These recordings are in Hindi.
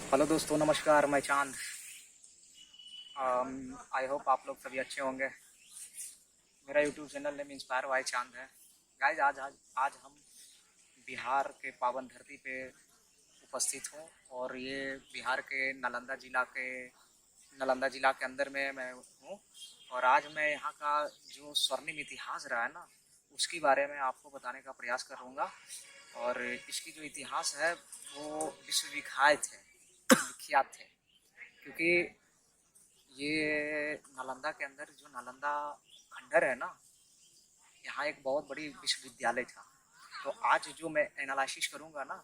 हेलो दोस्तों, नमस्कार। मैं चांद। आई होप आप लोग सभी अच्छे होंगे। मेरा YouTube channel name inspire by Chand है। गाइज आज हम बिहार के पावन धरती पे उपस्थित हूँ और ये बिहार के नालंदा जिला के अंदर में मैं हूँ। और आज मैं यहाँ का जो स्वर्णिम इतिहास रहा है ना, उसके बारे में आपको बताने का प्रयास करूँगा। और इसकी जो इतिहास है वो विश्वविख्यात है, क्योंकि ये नालंदा के अंदर जो नालंदा खंडर है ना, यहाँ एक बहुत बड़ी विश्वविद्यालय था। तो आज जो मैं एनालिसिस करूँगा ना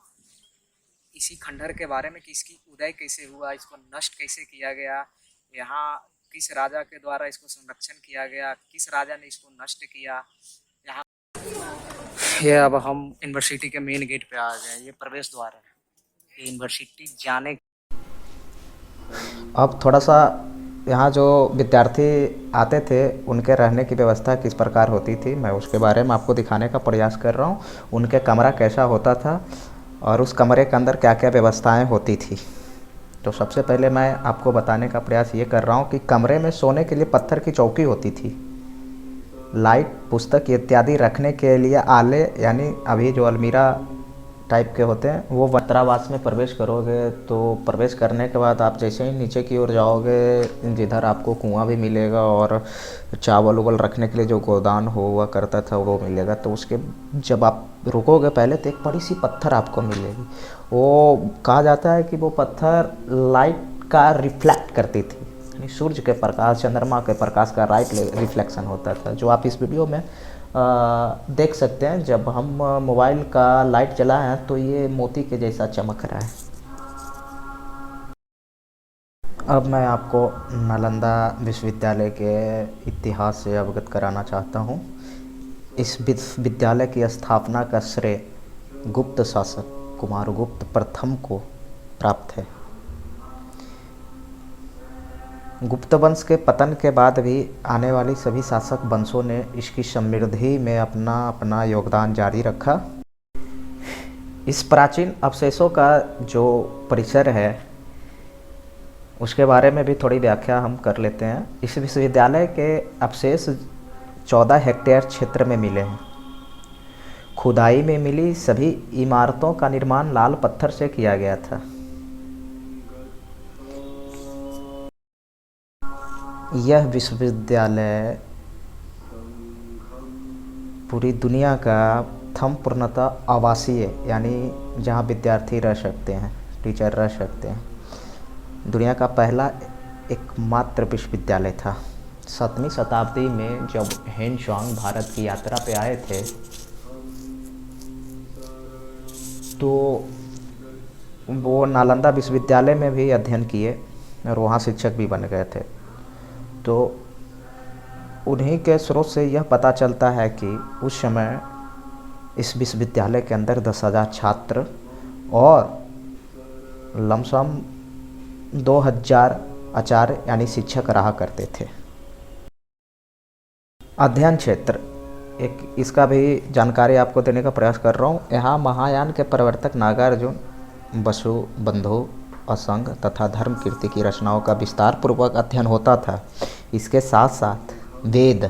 इसी खंडर के बारे में कि इसकी उदय कैसे हुआ, इसको नष्ट कैसे किया गया, यहाँ किस राजा के द्वारा इसको संरक्षण किया गया, किस राजा ने इसको नष्ट किया। यहाँ ये अब हम यूनिवर्सिटी के मेन गेट पे आ गए। ये प्रवेश द्वार है ये यूनिवर्सिटी जाने। अब थोड़ा सा यहाँ जो विद्यार्थी आते थे उनके रहने की व्यवस्था किस प्रकार होती थी, मैं उसके बारे में आपको दिखाने का प्रयास कर रहा हूँ। उनके कमरा कैसा होता था और उस कमरे के अंदर क्या क्या व्यवस्थाएं होती थी। तो सबसे पहले मैं आपको बताने का प्रयास ये कर रहा हूँ कि कमरे में सोने के लिए पत्थर की चौकी होती थी। लाइट, पुस्तक इत्यादि रखने के लिए आले, यानी अभी जो अलमीरा टाइप के होते हैं वो। छात्रावास में प्रवेश करोगे तो प्रवेश करने के बाद आप जैसे ही नीचे की ओर जाओगे, जिधर आपको कुआं भी मिलेगा और चावल उवल रखने के लिए जो गोदान हुआ करता था वो मिलेगा। तो उसके जब आप रुकोगे पहले तो एक बड़ी सी पत्थर आपको मिलेगी। वो कहा जाता है कि वो पत्थर लाइट का रिफ्लेक्ट करती थी, यानी सूर्य के प्रकाश, चंद्रमा के प्रकाश का राइट रिफ्लेक्शन होता था, जो आप इस वीडियो में देख सकते हैं। जब हम मोबाइल का लाइट जलाए हैं तो ये मोती के जैसा चमक रहा है। अब मैं आपको नालंदा विश्वविद्यालय के इतिहास से अवगत कराना चाहता हूँ। इस विश्वविद्यालय की स्थापना का श्रेय गुप्त शासक कुमारगुप्त प्रथम को प्राप्त है। गुप्त वंश के पतन के बाद भी आने वाली सभी शासक वंशों ने इसकी समृद्धि में अपना अपना योगदान जारी रखा। इस प्राचीन अवशेषों का जो परिसर है उसके बारे में भी थोड़ी व्याख्या हम कर लेते हैं। इस विश्वविद्यालय के अवशेष 14 हेक्टेयर क्षेत्र में मिले हैं। खुदाई में मिली सभी इमारतों का निर्माण लाल पत्थर से किया गया था। यह विश्वविद्यालय पूरी दुनिया का प्रथम पूर्णतः आवासीय, यानी जहाँ विद्यार्थी रह सकते हैं, टीचर रह सकते हैं, दुनिया का पहला एकमात्र विश्वविद्यालय था। 7वीं शताब्दी में जब हेन सांग भारत की यात्रा पे आए थे तो वो नालंदा विश्वविद्यालय में भी अध्ययन किए और वहाँ शिक्षक भी बन गए थे। तो उन्हीं के स्रोत से यह पता चलता है कि उस समय इस विश्वविद्यालय के अंदर 10,000 छात्र और लमसम 2,000 आचार्य यानी शिक्षक रहा करते थे। अध्ययन क्षेत्र, एक इसका भी जानकारी आपको देने का प्रयास कर रहा हूँ। यहाँ महायान के प्रवर्तक नागार्जुन, वसुबंधु, असंग तथा धर्म कीर्ति की रचनाओं का विस्तार पूर्वक अध्ययन होता था। इसके साथ साथ वेद,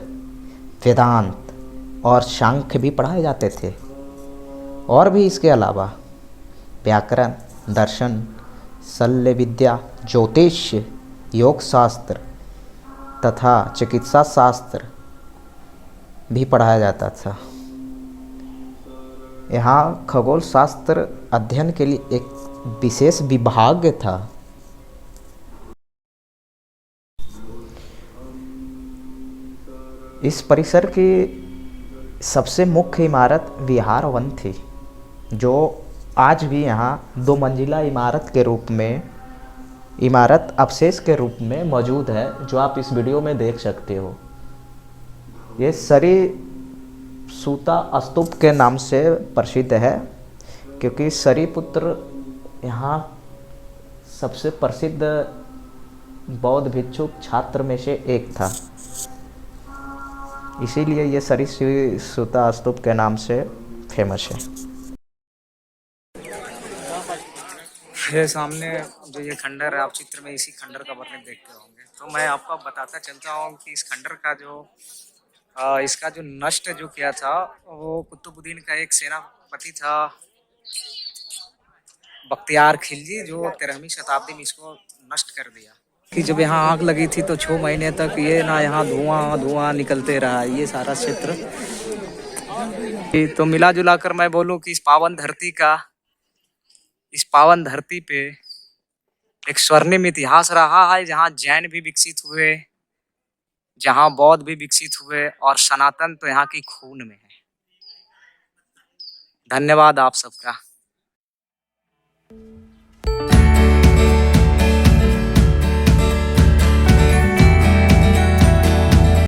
वेदांत और सांख्य भी पढ़ाए जाते थे। और भी इसके अलावा व्याकरण, दर्शन, शल्य विद्या, ज्योतिष, योग शास्त्र तथा चिकित्सा शास्त्र भी पढ़ाया जाता था। यहाँ खगोल शास्त्र अध्ययन के लिए एक विशेष विभाग था। इस परिसर की सबसे मुख्य इमारत विहार वन थी, जो आज भी यहाँ 2 मंजिला इमारत के रूप में, इमारत अवशेष के रूप में मौजूद है, जो आप इस वीडियो में देख सकते हो। ये सरी सूता स्तूप के नाम से प्रसिद्ध है, क्योंकि सरीपुत्र यहाँ सबसे प्रसिद्ध बौद्ध भिक्षुक छात्र में से एक था। इसीलिए ये सरिस्वी सुता स्तूप के नाम से फेमस है। ये सामने जो ये खंडर है, आप चित्र में इसी खंडर का वर्णन देखते होंगे। तो मैं आपको बताता चलता हूँ कि इस खंडर का जो इसका जो नष्ट जो किया था, वो कुतुबुद्दीन का एक सेनापति था, बख्तियार खिलजी, जो 13वीं शताब्दी में इसको नष्ट कर दिया। कि जब यहाँ आग लगी थी तो 6 महीने तक ये ना यहाँ धुआं धुआं निकलते रहा, ये सारा क्षेत्र। तो मिला जुला कर मैं बोलूँ कि इस पावन धरती पे एक स्वर्णिम इतिहास रहा है, जहाँ जैन भी विकसित हुए, जहाँ बौद्ध भी विकसित हुए, और सनातन तो यहाँ की खून में है। धन्यवाद आप सबका।